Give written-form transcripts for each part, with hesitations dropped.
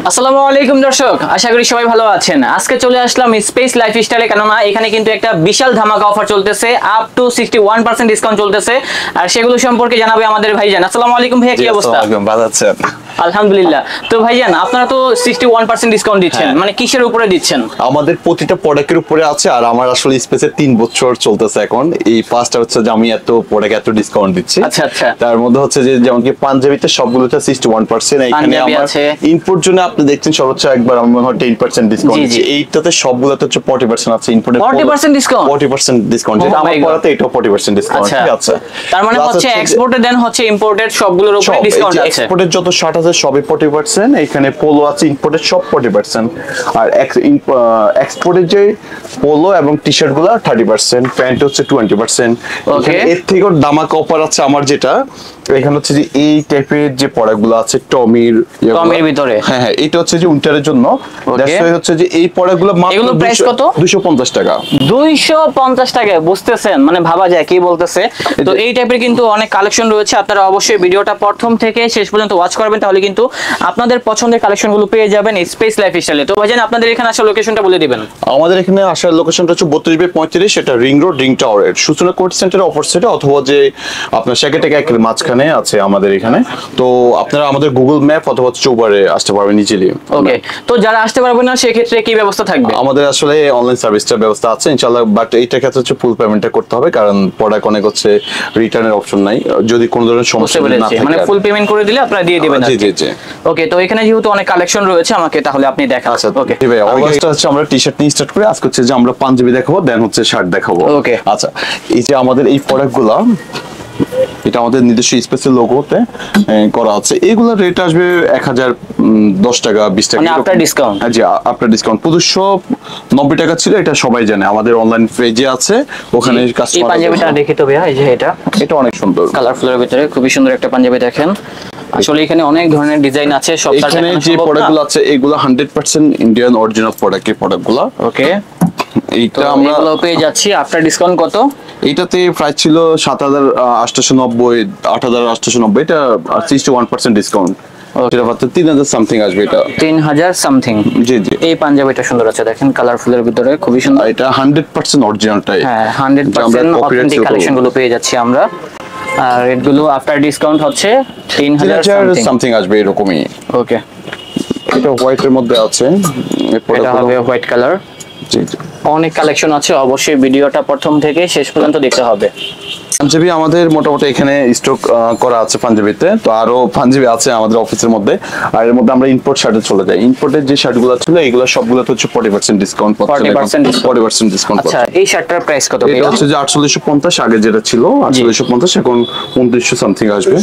আসসালামু আলাইকুম দর্শক, আশা করি সবাই ভালো আছেন। আজকে চলে আসলাম স্পেস লাইফস্টাইলে, কেননা এখানে কিন্তু একটা বিশাল ধামাকা অফার চলতেছে, আপ টু 61% ডিসকাউন্ট চলতেছে। আর সেগুলো সম্পর্কে জানাবে আমাদের ভাইজান। আসসালামু আলাইকুম ভাইয়া, কি অবস্থা? ভালো আছেন? আলহামদুলিল্লাহ। তো ভাইজান, আপনারা তো 61% ডিসকাউন্ট দিচ্ছেন, মানে কিসের উপরে দিচ্ছেন? আমাদের প্রতিটা প্রোডাক্টের উপরে আছে। আর আমার আসলে স্পেসে 3 বছর চলতেছে এখন। এই ফার্স্টটা হচ্ছে যে আমি এত প্রোডাক্ট এত ডিসকাউন্ট দিচ্ছি। আচ্ছা আচ্ছা। তার মধ্যে হচ্ছে যে যেমন কি পাঞ্জাবিতে সবগুলোতে 61%, এখানে আমার ইম্পোর্ট জন্য আপনি দেখছেন সর্বোচ্চ একবার আমি মনে হয় 10% ডিসকাউন্ট দিচ্ছি। এইটাতে সবগুলোতে হচ্ছে 40% আছে ইম্পোর্টে 40% ডিসকাউন্ট। 40% ডিসকাউন্ট, যেটা আমার পড়াতে এটাও 40% ডিসকাউন্ট। ঠিক আছে, তার মানে হচ্ছে এক্সপোর্টে দেন হচ্ছে ইম্পোর্টেড সবগুলোর উপরে ডিসকাউন্ট আছে। এক্সপোর্টের যত শার্ট আছে সবই 40%, এখানে পোলো আছে ইম্পোর্টেড সব 40%। আর এক্সপোর্টের যে পোলো এবং টি-শার্ট গুলো 30%, প্যান্ট হচ্ছে 20%। এখানে এর থেকেও দামাকা অফার আছে আমার, যেটা এখানে হচ্ছে যে এই টাইপের যে প্রোডাক্টগুলো আছে টমির ভিতরে। হ্যাঁ হ্যাঁ, এটা হচ্ছে যে উইন্টারের জন্য। হচ্ছে যে এই প্রোডাক্টগুলো মাত্র প্রাইস কত? 250 টাকা। 250 টাকা, বুঝতেছেন? মানে ভাবা যায় কি বলতেছে। তো এই টাইপের কিন্তু অনেক কালেকশন রয়েছে, আপনারা অবশ্যই ভিডিওটা প্রথম থেকে শেষ পর্যন্ত ওয়াচ করবেন, তাহলে কিন্তু আপনাদের পছন্দের কালেকশনগুলো পেয়ে যাবেন স্পেস লাইফস্টাইলে। তো ভাইজান, আপনাদের এখানে আসার লোকেশনটা বলে দিবেন। আমাদের এখানে আসার লোকেশনটা হচ্ছে 32/35, এটা রিং রোড, রিং টাওয়ারের সূচনা কোর্ট সেন্টারের অপোজিটে, অথবা যে আপনার সেকেটেকে একের মাঝখানে আছে আমাদের এখানে। তো আপনারা আমাদের গুগল ম্যাপ অথবা চৌবারে আসতে পারবেন ইজিলি। ওকে, তো যারা আসতে পারবেন না সেক্ষেত্রে কি ব্যবস্থা থাকবে? আমাদের আসলে অনলাইন সার্ভিসটার ব্যবস্থা আছে ইনশাআল্লাহ, বাট এইটা ক্ষেত্রে হচ্ছে ফুল পেমেন্টটা করতে হবে, কারণ প্রোডাক্ট অনেক হচ্ছে রিটার্নের অপশন নাই, যদি কোনো ধরনের সমস্যা না থাকে। মানে ফুল পেমেন্ট করে দিলে আপনারা দিয়ে দিবেন। জি জি জি। ওকে, তো এখানে যেহেতু অনেক কালেকশন রয়েছে, আমাকে তাহলে আপনি দেখান। আচ্ছা ওকে ভাই, অগাস্টটা হচ্ছে আমরা টি-শার্ট নিয়ে স্টার্ট করে আজকে হচ্ছে যে আমরা পাঞ্জাবি দেখাবো, দেন হচ্ছে শার্ট দেখাবো। ওকে আচ্ছা, এই যে আমাদের এই প্রোডাক্টগুলো, এটা আমাদের নিজস্ব স্পেশাল লোগোতে করা আছে। এগুলোর রেট আসবে 1010 টাকা 20 টাকা, মানে আফটার ডিসকাউন্ট। জি আফটার ডিসকাউন্ট 2590 টাকা ছিল। এটা সবাই জানে, আমাদের অনলাইন পেজে আছে, ওখানে কাস্টমার। এই পাঞ্জাবিটা দেখি তো ভাইয়া, এই যে এটা অনেক সুন্দর কালারফুলের ভিতরে, খুবই সুন্দর একটা পাঞ্জাবি। দেখেন আসলে এখানে অনেক ধরনের ডিজাইন আছে, সব এখানে যে প্রোডাক্টগুলো আছে এগুলো 100% ইন্ডিয়ান অরিজিনাল প্রোডাক্ট, এই প্রোডাক্টগুলো। ওকে, এইটা আমরা পেয়ে যাচ্ছি আফটার ডিসকাউন্ট কত? এটাতে প্রাইস ছিল 7890, 8890, এটা 61% ডিসকাউন্ট, যেটা পাচ্ছে 3000 সামথিং আসবে। এটা 3000 সামথিং। জি জি। এই পাঞ্জাবিটা সুন্দর আছে, দেখেন কালারফুলের ভিতরে, খুবই সুন্দর। এটা 100% অরিজিনালটাই। হ্যাঁ, 100% অথেন্টিক কালেকশন গুলো পেয়ে যাচ্ছি আমরা। আর রেটগুলো আফটার ডিসকাউন্ট হচ্ছে 3000 সামথিং আসবে এরকমই। ওকে, এটা হোয়াইটের মধ্যে আছে, এটা হবে হোয়াইট কালার। জি জি। অনেক কালেকশন আছে, অবশ্যই ভিডিওটা প্রথম থেকে শেষ পর্যন্ত দেখতে হবে। পাঞ্জাবি আমাদের মোটামুটি এখানে স্টক করা আছে পাঞ্জাবিতে, তো আরো পাঞ্জাবি আছে আমাদের অফিসের মধ্যে। আর এর মধ্যে আমরা ইম্পোর্ট শার্টে চলে যাই। ইম্পোর্টের যে শার্টগুলো ছিল এগুলো সবগুলোতে হচ্ছে 40% ডিসকাউন্ট পাচ্ছেন। 40% ডিসকাউন্ট। আচ্ছা, এই শার্টটার প্রাইস কত? এটা হচ্ছে যে 4850, আগে যেটা ছিল 4850, এখন 2900 সামথিং আসবে।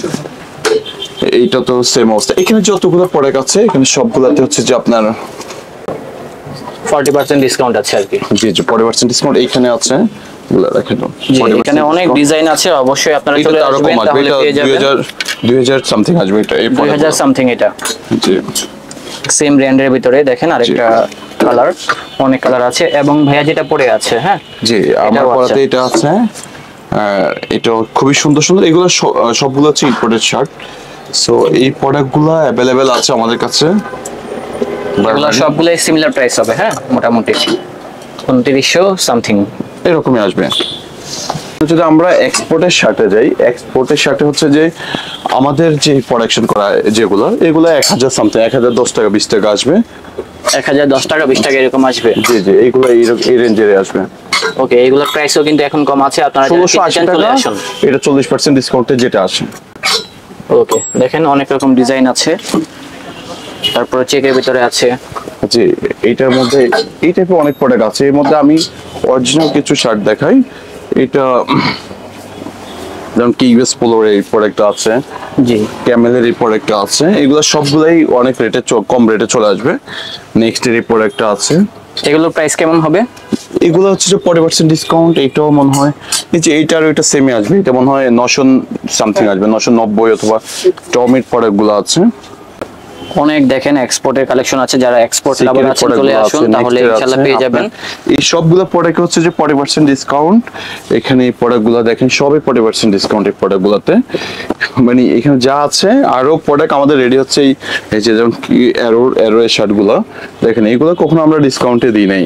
এইটা তো সেম অবস্থা। এখানে যতগুলো প্রোডাক্ট আছে এখানে সবগুলোতে হচ্ছে যে আপনার 40% ডিসকাউন্ট আছে আর কি। জি জি, 40% ডিসকাউন্ট এখানে আছে। এখানে অনেক ডিজাইন আছে, অবশ্যই আপনারা চলে আসবেন, তাহলে পেয়ে যাবেন। 2000 সামথিং আসবে এটা, 2000 সামথিং। এটা জি সেম ব্র্যান্ডের ভিতরে দেখেন আরেকটা কালার, অনেক কালার আছে। এবং ভাইয়া যেটা পরে আছে, হ্যাঁ জি, আমার পরাতে এটা আছে। এটা খুবই সুন্দর সুন্দর, এগুলো সবগুলো হচ্ছে ইম্পোর্টেড শার্ট। সো এই প্রোডাক্টগুলো अवेलेबल আছে আমাদের কাছে। এগুলো সবগুলো সিমিলার প্রাইস হবে, হ্যাঁ, মোটামুটি 2900 সামথিং এরকমই আসবে। যদি আমরা এক্সপোর্টের শার্টে যাই, এক্সপোর্টের শার্টে হচ্ছে যে আমাদের যে প্রোডাকশন করা যেগুলো, এগুলো 1000 সামথিং, 1010 টাকা 20 টাকা আসবে। 1010 টাকা 20 টাকা এরকম আসবে। জি জি, এইগুলো এই রেঞ্জে আসবে। ওকে, এইগুলোর প্রাইসও কিন্তু এখন কম আছে, আপনারা 1680 টাকা। এটা 40% ডিসকাউন্টে যেটা আসে। ওকে, দেখেন অনেক রকম ডিজাইন আছে, তারপরে চেকের ভিতরে আছে। জি, এইটার মধ্যে এই টাইপের অনেক প্রোডাক্ট আছে। এর মধ্যে আমি অরিজিনাল কিছু শার্ট দেখাই। এটা যেমন কি ইউএস পোলোর এই প্রোডাক্টটা আছে, জি ক্যামেলের এই প্রোডাক্টটা আছে। এগুলো সবগুলাই অনেক রেটে কম রেটে চলে আসবে। নেক্সট এর এই প্রোডাক্টটা আছে। এগুলোর প্রাইস কেমন হবে? এগুলো হচ্ছে যে 40% ডিসকাউন্ট। এটাও মনে হয় এই যে এইটা আর ওইটা সেমই আসবে। এটা মনে হয় 900 সামথিং আসবে, 990, অথবা টমির প্রোডাক্টগুলো আছে। অনেক দেখেন এক্সপোর্টের কালেকশন আছে, যারা এক্সপোর্ট লাভার আছেন চলে আসুন, তাহলে ইনশাআল্লাহ পেয়ে যাবেন। এই সবগুলো প্রোডাক্ট হচ্ছে যে 40% ডিসকাউন্ট। এখানে এই প্রোডাক্টগুলো দেখেন সবই 40% ডিসকাউন্ট এই প্রোডাক্টগুলোতে, মানে এখানে যা আছে আরো প্রোডাক্ট আমাদের রেডি হচ্ছে। এই যে যেমন এরো এর শার্টগুলো দেখেন, এগুলো কখনো আমরা ডিসকাউন্টে দিই নাই।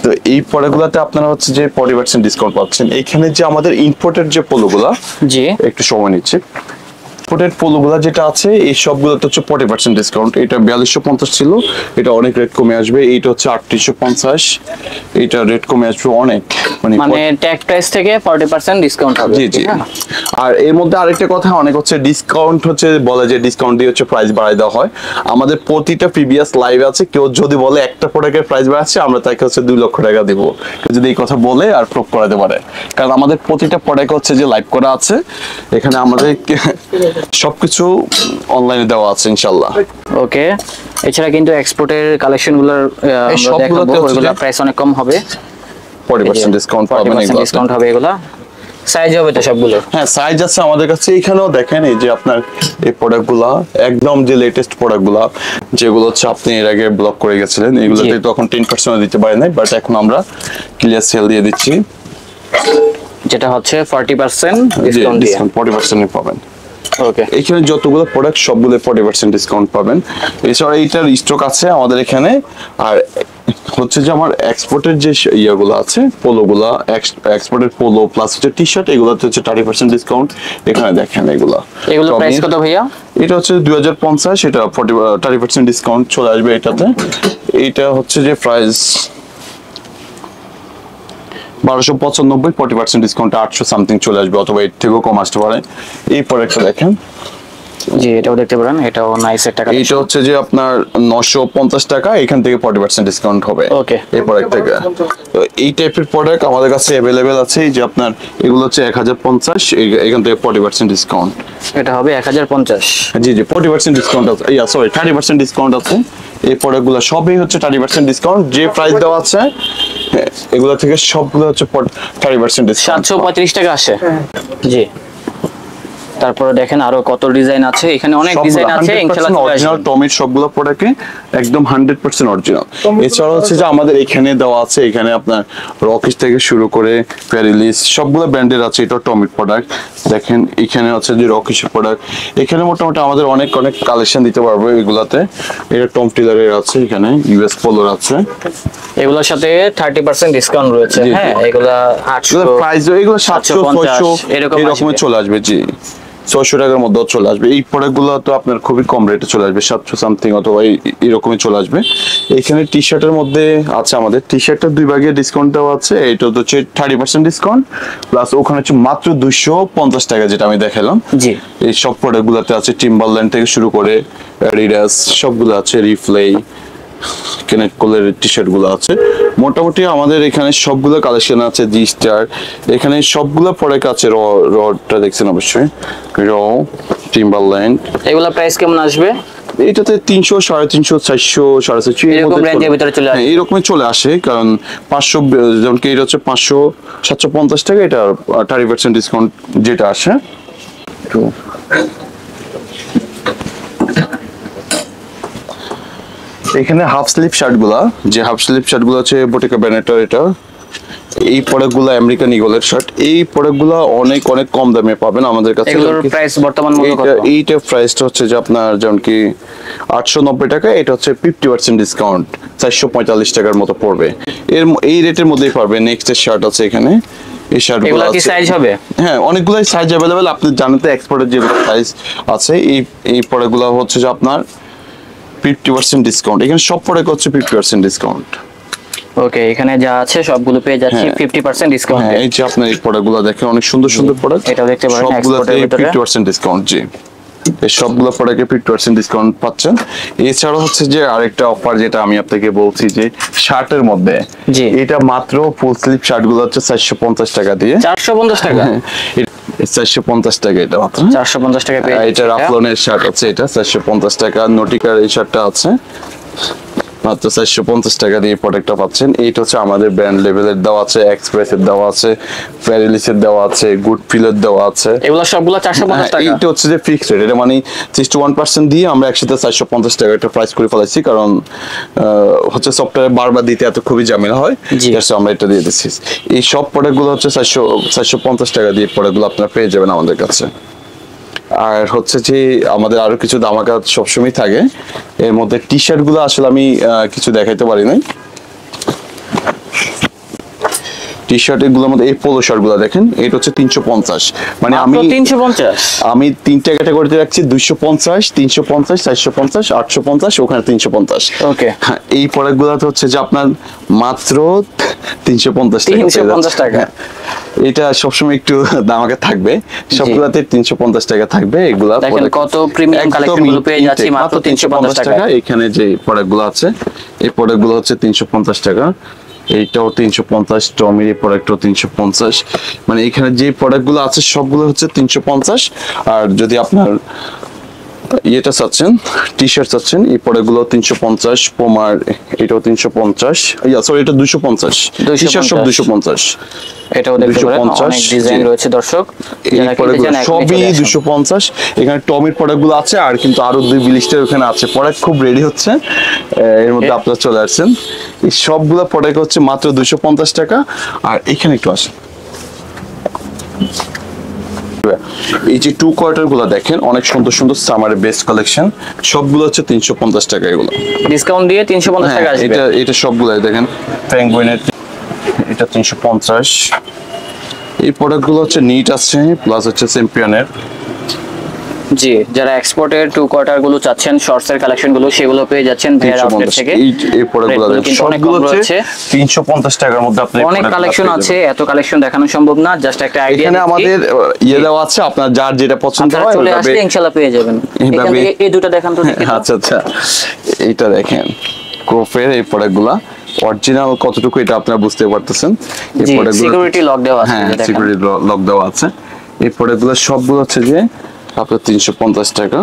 তো এই প্রোডাক্টগুলোতে আপনারা হচ্ছে যে 40% ডিসকাউন্ট পাচ্ছেন। এখানে যে আমাদের ইম্পোর্টেড যে পোলোগুলো, জি একটু সময় নিচ্ছে, ইম্পোর্টেড পোলোগুলো যেটা আছে এই সবগুলোতে হচ্ছে 40% ডিসকাউন্ট। এটা 4250 ছিল, এটা অনেক রেট কমে আসবে। এইটা হচ্ছে 3850, এটা রেট কমে আসবে অনেক, মানে ট্যাগ প্রাইস থেকে 40% ডিসকাউন্ট হবে। জি জি। আর এর মধ্যে আরেকটা কথা, অনেক হচ্ছে ডিসকাউন্ট হচ্ছে বলে যে ডিসকাউন্ট দিয়ে হচ্ছে প্রাইস বাড়াই দেওয়া হয়। আমাদের প্রতিটা প্রিভিয়াস লাইভ আছে, কেউ যদি বলে একটা প্রোডাক্টের প্রাইস বাড়াচ্ছে, আমরা তাকে হচ্ছে 2 লক্ষ টাকা দিব, কেউ যদি এই কথা বলে আর প্রুভ করাতে পারে। কারণ আমাদের প্রতিটা প্রোডাক্ট হচ্ছে যে লাইভ করা আছে, এখানে আমাদের সবকিছু অনলাইনে দেওয়া আছে ইনশাআল্লাহ। ওকে, এছাড়া কিন্তু এক্সপোর্টের কালেকশনগুলোর আমরা দেখাবো, ওইগুলো প্রাইস অনেক কম হবে। 40% ডিসকাউন্ট পাবেন, 40% ডিসকাউন্ট হবে এগুলা। সাইজ হবে তো সবগুলো? হ্যাঁ, সাইজ আছে আমাদের কাছে। এখানেও দেখেন এই যে আপনার এই প্রোডাক্টগুলো একদম যে লেটেস্ট প্রোডাক্টগুলো, যেগুলো হচ্ছে আপনি এর আগে ব্লক করে গেছিলেন, এগুলোতে তখন 10% দিতে পারে নাই, বাট এখন আমরা ক্লিয়ার সেল দিয়ে দিচ্ছি, যেটা হচ্ছে 40% ডিসকাউন্ট দিয়ে 40% পাবেন। ওকে, এখানে যতগুলো প্রোডাক্ট সবগুলো 40% ডিসকাউন্ট পাবেন। এছাড়া এইটার স্টক আছে আমাদের এখানে। আর হচ্ছে যে আমার এক্সপোর্টের যে ইয়াগুলো আছে, পোলোগুলা, এক্সপোর্টের পোলো প্লাস হচ্ছে টি শার্ট, এগুলোতে হচ্ছে 30% ডিসকাউন্ট। এখানে দেখেন এগুলো প্রাইস কত ভাইয়া? এটা হচ্ছে 2050, এটা 30% ডিসকাউন্ট চলে আসবে এটাতে। এটা হচ্ছে যে প্রাইস 1295, 40% ডিসকাউন্ট 800 সামথিং চলে আসবে, অথবা এর থেকেও কম আসতে পারে। এই প্রোডাক্টটা দেখেন, জি এটাও দেখতে পারেন, এটাও নাইস একটা কালেকশন। এটা হচ্ছে যে আপনার 950 টাকা, এখান থেকে 40% ডিসকাউন্ট হবে ওকে এই প্রোডাক্ট থেকে। তো এই টাইপের প্রোডাক্ট আমাদের কাছে अवेलेबल আছে। এই যে আপনার এগুলো হচ্ছে 1050, এখান থেকে 40% ডিসকাউন্ট। এটা হবে 1050। জি জি, 40% ডিসকাউন্ট আছে, সরি 30% ডিসকাউন্ট আছে। এই প্রোডাক্টগুলো সবই হচ্ছে 30% ডিসকাউন্ট। যে প্রাইস দেওয়া আছে এগুলো থেকে সবগুলো হচ্ছে 30% ডিসকাউন্ট। 735 টাকা আসে। জি, তারপরে দেখেন আরো কত ডিজাইন আছে, এখানে অনেক ডিজাইন আছে ইনশাআল্লাহ। অরিজিনাল টমির সবগুলো প্রোডাক্টে একদম 100% অরিজিনাল। এছাড়া হচ্ছে যে আমাদের এখানে দেওয়া আছে, এখানে আপনার রকিস থেকে শুরু করে প্যারিলিস সবগুলো ব্র্যান্ডের আছে। এটা টমির প্রোডাক্ট দেখেন, এখানে আছে যে রকিসের প্রোডাক্ট। এখানে মোটামুটি আমাদের অনেক কালেকশন দিতে পারবো এগুলাতে। এটা টম টিলারের আছে, এখানে ইউএস পোলোর আছে, এগুলোর সাথে 30% ডিসকাউন্ট রয়েছে। হ্যাঁ, এগুলা 800 প্রাইস, এগুলো 700 600 এরকম চলে আসবে। জি, 600 টাকার মধ্যে চলে আসবে। এই প্রোডাক্টগুলো তো আপনার খুবই কম রেটে চলে আসবে, 700 সামথিং অথবা এরকমই চলে আসবে। এখানে টি শার্টের মধ্যে আছে, আমাদের টি শার্টের 2 ভাগে ডিসকাউন্ট দেওয়া আছে। এটা হচ্ছে 30% ডিসকাউন্ট, প্লাস ওখানে হচ্ছে মাত্র 250 টাকা, যেটা আমি দেখালাম। জি, এই সব প্রোডাক্টগুলোতে আছে টিম্বারল্যান্ড থেকে শুরু করে অ্যাডিডাস সবগুলো আছে, রিফ্লেই, কেনেট কোলের টি শার্ট গুলো আছে। মোটামুটি আমাদের এখানে সবগুলো কালেকশন আছে। জি স্টার, এখানে সবগুলো প্রোডাক্ট আছে। রডটা দেখছেন অবশ্যই, র, টিম্বারল্যান্ড। এগুলা প্রাইস কেমন আসবে? এটাতে 300, 350, 400, 450 এরকম রেঞ্জের ভিতরে চলে আসে। এইরকমই চলে আসে, কারণ 500, যেমন কি এটা হচ্ছে 500 750 টাকা, এটা 30% ডিসকাউন্ট যেটা আসে। এখানে হাফ স্লিভ শার্ট গুলা, যে হাফ স্লিভ শার্ট গুলো আছে বোটেকা ব্যানেটার, এটা এই প্রোডাক্টগুলো আমেরিকান ইগলের শার্ট। এই প্রোডাক্টগুলো অনেক অনেক কম দামে পাবেন আমাদের কাছে। এগুলোর প্রাইস বর্তমান মূল্য কত? এইটা প্রাইসটা হচ্ছে যে আপনার যেমন কি 890 টাকা, এটা হচ্ছে 50% ডিসকাউন্ট 445 টাকার মতো পড়বে। এই রেটের মধ্যেই পারবে। নেক্সট এর শার্ট আছে এখানে, এই শার্টগুলো কি সাইজ হবে? হ্যাঁ, অনেকগুলাই সাইজ अवेलेबल। আপনি জানেন তো এক্সপোর্টের যে সাইজ আছে। এই প্রোডাক্টগুলো হচ্ছে যে আপনার 50% ডিসকাউন্ট। এখানে সব প্রোডাক্ট হচ্ছে 50% ডিসকাউন্ট। ওকে, এখানে যা আছে সবগুলো পেয়ে যাচ্ছি 50% ডিসকাউন্ট। হ্যাঁ, এই যে আপনার এই প্রোডাক্টগুলো দেখেন, অনেক সুন্দর সুন্দর প্রোডাক্ট। এটাও দেখতে পারেন সবগুলোতে 50% ডিসকাউন্ট। জি, এই সবগুলো প্রোডাক্টে 50% ডিসকাউন্ট পাচ্ছেন। এছাড়া হচ্ছে যে আরেকটা অফার যেটা আমি আপনাকে বলছি, যে শার্টের মধ্যে, এটা মাত্র ফুল স্লিভ শার্টগুলো হচ্ছে 450 টাকা দিয়ে। 450 টাকা? 450 টাকা, এটা মাত্র 450 টাকা পেয়ে। এটা রাফলনের শার্ট আছে, এটা 450 টাকা। নটিকার এই শার্টটা আছে, মাত্র 450 টাকা দিয়ে প্রোডাক্টটা পাচ্ছেন। এইটা হচ্ছে আমাদের ব্র্যান্ড লেভেলের দেওয়া আছে, এক্সপ্রেসের দেওয়া আছে, প্যারিলিসের দেওয়া আছে, গুড ফিলের দেওয়া আছে। এগুলো সবগুলো 450 টাকা। এইটা হচ্ছে যে ফিক্সড রেট, এটা মানে 61% দিয়ে আমরা একসাথে 450 টাকা একটা প্রাইস করে ফেলাইছি, কারণ হচ্ছে সফটওয়্যার বারবার দিতে এত খুবই ঝামেলা হয়, আমরা এটা দিয়ে দিচ্ছি। এই সব প্রোডাক্টগুলো হচ্ছে 450 টাকা দিয়ে প্রোডাক্টগুলো আপনারা পেয়ে যাবেন আমাদের কাছে। আর হচ্ছে যে আমাদের আরো কিছু ধামাকা সবসময় থাকে, এর মধ্যে টি শার্ট গুলো আসলে আমি কিছু দেখাইতে পারি নাই। টি শার্ট এগুলোর মধ্যে এই পোলো শার্ট গুলো দেখেন, এটা হচ্ছে 350, মানে আমি 350, আমি তিনটা ক্যাটাগরিতে রাখছি, 250, 350, 450, 850, ওখানে 350। ওকে, হ্যাঁ, এই প্রোডাক্ট গুলোতে হচ্ছে যে আপনার মাত্র 350 টাকা। এটা সবসময় একটু দামাকে থাকবে, সবগুলাতে 350 টাকা থাকবে। এগুলা দেখেন কত প্রিমিয়াম কালেকশন গুলো পেয়ে যাচ্ছি মাত্র 350 টাকা। এখানে যে প্রোডাক্ট গুলো আছে, এই প্রোডাক্ট গুলো হচ্ছে 350 টাকা। এইটাও 350, টমির এই প্রোডাক্টও 350, মানে এখানে যে প্রোডাক্ট গুলো আছে সবগুলো হচ্ছে 350। আর যদি আপনার ইয়েটা চাচ্ছেন, টি শার্ট চাচ্ছেন, এই প্রোডাক্টগুলো 350, পোমার এটাও 350, সরি এটা 250, টি শার্ট সব 250। এটাও দেখতে পারেন অনেক ডিজাইন রয়েছে দর্শক, এই প্রোডাক্টগুলো সবই 250। এখানে টমির প্রোডাক্টগুলো আছে, আর কিন্তু আরো 2 বিলিস্টার ওখানে আছে, প্রোডাক্ট খুব রেডি হচ্ছে, এর মধ্যে আপনারা চলে আসছেন। এই সবগুলো প্রোডাক্ট হচ্ছে মাত্র 250 টাকা। আর এখানে একটু আসেন, এই যে 2 কোয়ার্টার গুলো দেখেন, অনেক সুন্দর সুন্দর সামারের বেস্ট কালেকশন, সবগুলো হচ্ছে 350 টাকা। এগুলো ডিসকাউন্ট দিয়ে 350 টাকা আসবে। এটা সবগুলো দেখেন, পেঙ্গুইনের এটা 350। এই প্রোডাক্টগুলো হচ্ছে নিট আছে, প্লাস হচ্ছে চ্যাম্পিয়নের। জি, যারা এক্সপোর্টের 2 কোয়ার্টার গুলো চাচ্ছেন, শর্টস এর কালেকশন গুলো, সেগুলো পেয়ে যাচ্ছেন ভাইয়ের আউটলেট থেকে। এই প্রোডাক্টগুলো কিন্তু অনেক কম রয়েছে, 350 টাকার মধ্যে আপনি অনেক কালেকশন আছে, এত কালেকশন দেখানো সম্ভব না, জাস্ট একটা আইডিয়া। এখানে আমাদের ইয়ে দেওয়া আছে, আপনার যার যেটা পছন্দ হয় চলে আসলে ইনশাআল্লাহ পেয়ে যাবেন। এখান থেকে এই দুটো দেখান তো দেখি। আচ্ছা আচ্ছা, এইটা দেখেন ক্রোফের এই প্রোডাক্টগুলো অরিজিনাল কতটুকু এটা আপনারা বুঝতে পারতেছেন। এই প্রোডাক্টগুলো সিকিউরিটি লক দেওয়া আছে, হ্যাঁ সিকিউরিটি লক দেওয়া আছে। এই প্রোডাক্টগুলো সবগুলো হচ্ছে যে আপনার 350 টাকা,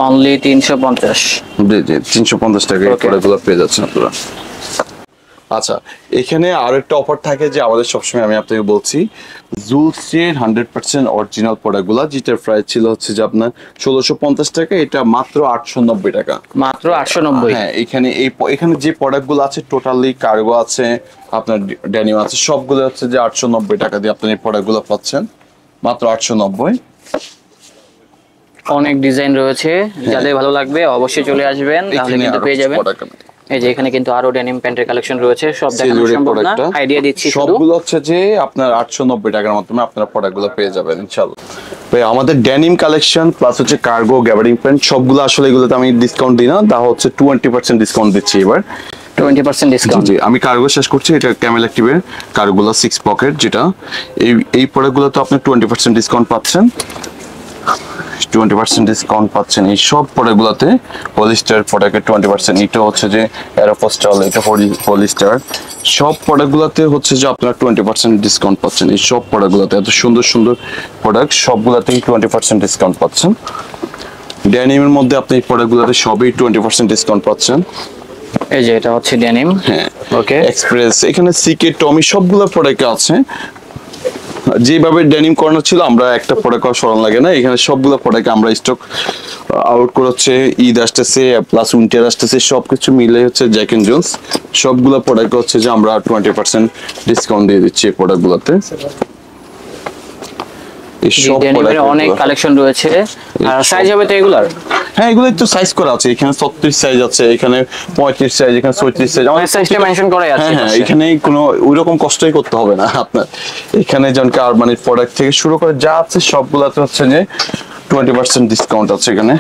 অনলি 350। জি জি 350 টাকা এই প্রোডাক্টগুলো পেয়ে যাচ্ছেন আপনারা। আচ্ছা, এখানে আরো একটা অফার থাকে যে আমাদের সবসময় আমি আপনাকে বলছি, জুলসের 100% অরিজিনাল প্রোডাক্টগুলো, যেটার প্রাইস ছিল হচ্ছে যে আপনার 1650 টাকা, এটা মাত্র 890 টাকা। মাত্র 890। হ্যাঁ, এখানে যে প্রোডাক্টগুলো আছে টোটালি কার্গো আছে, আপনার ডেনিম আছে, সবগুলো হচ্ছে যে 890 টাকা দিয়ে আপনি এই প্রোডাক্টগুলো পাচ্ছেন, মাত্র 890। অনেক ডিজাইন রয়েছে, যাদের ভালো লাগবে অবশ্যই চলে আসবেন, তাহলে কিন্তু পেয়ে যাবেন। এই যে এখানে কিন্তু আরো ডেনিম প্যান্টের কালেকশন রয়েছে, সব দেখানো সম্ভব না, আইডিয়া দিচ্ছি শুধু। সবগুলো হচ্ছে যে আপনার 890 টাকার মাধ্যমে আপনারা প্রোডাক্টগুলো পেয়ে যাবেন ইনশাআল্লাহ। ভাই আমাদের ডেনিম কালেকশন প্লাস হচ্ছে কার্গো, গ্যাবার্ডিং প্যান্ট সবগুলো আসলে এগুলোতে আমি ডিসকাউন্ট দিই না, তা হচ্ছে 20% ডিসকাউন্ট দিচ্ছি এবার। 20% ডিসকাউন্ট। জি, আমি কার্গো শেষ করছি, এটা ক্যামেল অ্যাক্টিভের কার্গোগুলো 6 পকেট, যেটা এই প্রোডাক্টগুলো তো আপনি 20% ডিসকাউন্ট পাচ্ছেন, 20% ডিসকাউন্ট পাচ্ছেন এই সব প্রোডাক্টগুলোতে। পলিস্টার প্রোডাক্টের 20%, এটা হচ্ছে যে অ্যারোফস্টাল, এটা পলিস্টার, সব প্রোডাক্টগুলোতে হচ্ছে যে আপনারা 20% ডিসকাউন্ট পাচ্ছেন। এই সব প্রোডাক্টগুলোতে এত সুন্দর সুন্দর প্রোডাক্ট, সবগুলোতেই 20% ডিসকাউন্ট পাচ্ছেন। ডেনিমের মধ্যে আপনি এই প্রোডাক্টগুলোতে সবই 20% ডিসকাউন্ট পাচ্ছেন। এই যে এটা হচ্ছে ডেনিম, হ্যাঁ ওকে, এক্সপ্রেস, এখানে সিকে, টমি সবগুলো প্রোডাক্ট আছে। যেভাবে ডেনিম কর্নার ছিল, আমরা একটা প্রোডাক্ট সরান লাগে না, এখানে সবগুলো প্রোডাক্ট আমরা স্টক আউট করছে, ঈদ আসতেছে প্লাস উইন্টার আসতেছে, সবকিছু মিলে হচ্ছে জ্যাক এন্ড জোন্স সবগুলো প্রোডাক্ট হচ্ছে যে আমরা 20% ডিসকাউন্ট দিয়ে দিচ্ছি এই প্রোডাক্টগুলোতে। অনেক কালেকশন রয়েছে, আর সাইজ হবে তো এগুলার? হ্যাঁ, এগুলো একটু সাইজ করা আছে, এখানে 36 সাইজ আছে, এখানে 35 সাইজ, এখানে 34 সাইজ, অনেক সাইজটা মেনশন করা আছে। হ্যাঁ, এখানে কোনো ওইরকম কষ্টই করতে হবে না আপনার। এখানে যেমন কি আরমানির প্রোডাক্ট থেকে শুরু করে যা আছে সবগুলাতে হচ্ছে যে 20% ডিসকাউন্ট আছে এখানে।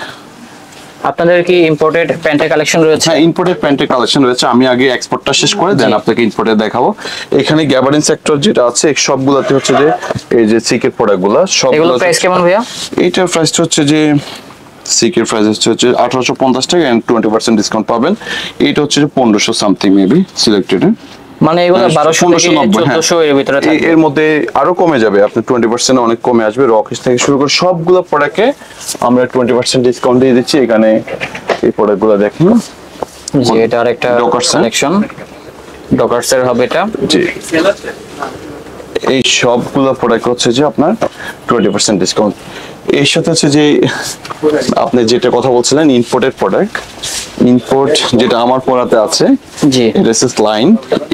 আপনাদের কি ইম্পোর্টেড প্যান্টের কালেকশন রয়েছে? হ্যাঁ, ইম্পোর্টেড প্যান্টের কালেকশন রয়েছে, আমি আগে এক্সপোর্টটা শেষ করে দেন আপনাকে ইম্পোর্টেড দেখাবো। এখানে গ্যাবার্ডিং সেক্টর যেটা আছে সবগুলাতে হচ্ছে যে এই যে সিকের প্রোডাক্টগুলো সবগুলো। প্রাইস কেমন ভাইয়া? এইটার প্রাইসটা হচ্ছে যে সিকের প্রাইস হচ্ছে 1850 টাকা, এন্ড 20% ডিসকাউন্ট পাবেন। এইটা হচ্ছে 1500 সামথিং মেবি সিলেক্টেড, মানে এগুলো 1200 থেকে 1400 এর ভিতরে থাকবে। এর মধ্যে আরো কমে যাবে, আপনি 20% অনেক কমে আসবে। রকেশ থেকে শুরু করে সবগুলো প্রোডাক্টে আমরা 20% ডিসকাউন্ট দিয়ে দিচ্ছি। এখানে এই প্রোডাক্টগুলো দেখেন, জি, এটা আরেকটা Dockers, কালেকশন, ডকার্সের হবে এটা। জি, এই সবগুলো প্রোডাক্ট হচ্ছে যে আপনার 20% ডিসকাউন্ট। এর সাথে হচ্ছে যে আপনি যেটা কথা বলছিলেন ইম্পোর্টেড প্রোডাক্ট, ইম্পোর্ট যেটা আমার পড়াতে আছে, জি, রেসিস লাইন,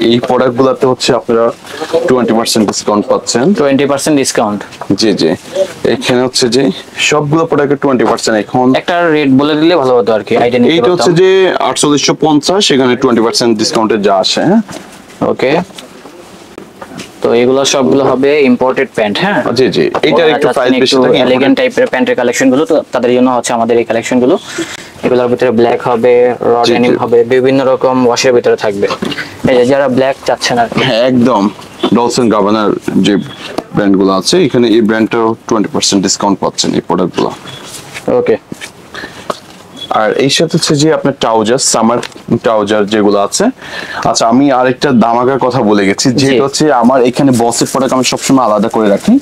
এই প্রোডাক্টগুলোতে হচ্ছে আপনারা 20% ডিসকাউন্ট পাচ্ছেন। 20% ডিসকাউন্ট। জি জি, এখানে হচ্ছে যে সবগুলো প্রোডাক্টে 20% এখন। একটা রেট বলে দিলে ভালো হতো আর কি, আইডিয়া নিতে এইটা হচ্ছে পারতাম। যে 4850, এখানে 20% ডিসকাউন্টে যা আসে। হ্যাঁ, ওকে, তো এগুলো সবগুলো হবে ইম্পোর্টেড প্যান্ট। হ্যাঁ, জি জি, এইটার একটু প্রাইস বেশি থাকে। এলিগেন্ট টাইপের প্যান্টের কালেকশন গুলো, তো তাদের জন্য হচ্ছে আমাদের এই কালেকশন গুলো। এগুলোর ভিতরে ব্ল্যাক হবে, র জি, ডেনিম জি। হবে, বিভিন্ন রকম ওয়াশের ভিতরে থাকবে। এই যে যারা ব্ল্যাক চাচ্ছেন আর কি। হ্যাঁ একদম, ডলসন গাবানার যে ব্র্যান্ডগুলো আছে এখানে, এই ব্র্যান্ডটাও 20% ডিসকাউন্ট পাচ্ছেন এই প্রোডাক্টগুলো। ওকে, আর এই সাথে হচ্ছে যে আপনার ট্রাউজার, সামার ট্রাউজার যেগুলো আছে। আচ্ছা, আমি আরেকটা দামাকার কথা বলে গেছি, যেটা হচ্ছে আমার এখানে বসের প্রোডাক্ট আমি সবসময় আলাদা করে রাখি।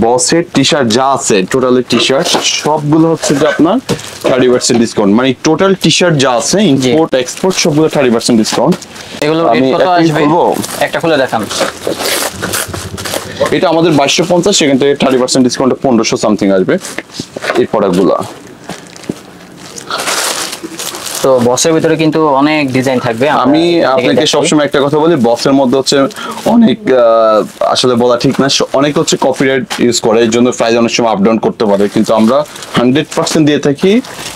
বসের টি শার্ট যা আছে, টোটালি টি শার্ট সবগুলো হচ্ছে যে আপনার 30% ডিসকাউন্ট, মানে টোটাল টি শার্ট যা আছে ইম্পোর্ট এক্সপোর্ট সবগুলো 30% ডিসকাউন্ট। এগুলো আমি রেট কত একটাই আসবে? বলবো, একটা খুলে দেখান। এটা আমাদের 2250, সেখান থেকে 30% ডিসকাউন্টে 1500 সামথিং আসবে এই প্রোডাক্টগুলো। তো বসের ভিতরে কিন্তু অনেক ডিজাইন থাকবে। আমি আপনাকে সবসময় একটা কথা বলি, বক্সের মধ্যে হচ্ছে অনেক আসলে বলা ঠিক না, অনেক হচ্ছে কপিরাইট ইউজ করে, এর জন্য প্রাইস অনেক সময় আপ ডাউন করতে পারে, কিন্তু আমরা 100% দিয়ে থাকি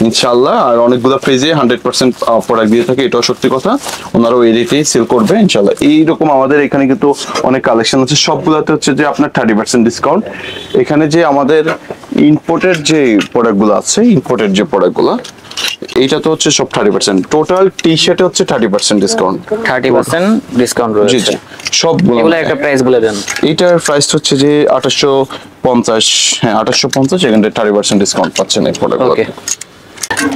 ইনশাআল্লাহ। আর অনেকগুলো পেজে 100% প্রোডাক্ট দিয়ে থাকি, এটাও সত্যি কথা। ওনারাও এই রেটেই সেল করবে ইনশাআল্লাহ। এইরকম আমাদের এখানে কিন্তু অনেক কালেকশন আছে, সবগুলোতে হচ্ছে যে আপনার 30% ডিসকাউন্ট। এখানে যে আমাদের ইম্পোর্টেড যে প্রোডাক্টগুলো আছে, ইম্পোর্টেড যে প্রোডাক্টগুলো, এইটা তো হচ্ছে সব 30%, টোটাল টি শার্টে হচ্ছে 30% ডিসকাউন্ট। 30% ডিসকাউন্ট জি রয়েছে। জি, সবগুলো। এগুলো একটা প্রাইস বলে দেন। এইটার প্রাইস হচ্ছে যে 2850। হ্যাঁ 2850, এখানে 30% ডিসকাউন্ট পাচ্ছেন এই প্রোডাক্টগুলো। ওকে,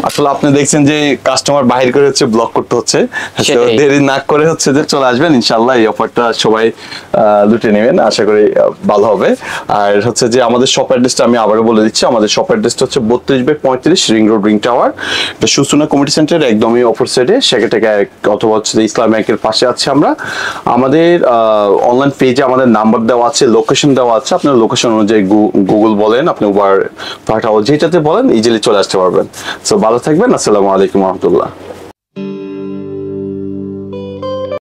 আসলে আপনি দেখছেন যে কাস্টমার বাহির করে হচ্ছে ব্লক করতে হচ্ছে, তো সেটাই। দেরি না করে হচ্ছে যে চলে আসবেন ইনশাআল্লাহ। এই অফারটা সবাই লুটে নেবেন, আশা করি ভালো হবে। আর হচ্ছে যে আমাদের শপ অ্যাড্রেসটা আমি আবারও বলে দিচ্ছি, আমাদের শপ অ্যাড্রেসটা হচ্ছে 32/35 ring road, ring tower, Susuna community centre একদমই অপর সাইডে, সেখান থেকে অথবা হচ্ছে ইসলাম ব্যাংকের পাশে আছে আমরা। আমাদের অনলাইন পেজে আমাদের নাম্বার দেওয়া আছে, লোকেশন দেওয়া আছে, আপনার লোকেশন অনুযায়ী গুগল বলেন, আপনি উবার পাঠাও, যেটাতে বলেন ইজিলি চলে আসতে পারবেন। সো ভালো থাকবেন, আসসালামু আলাইকুম রহমতুল্লাহ।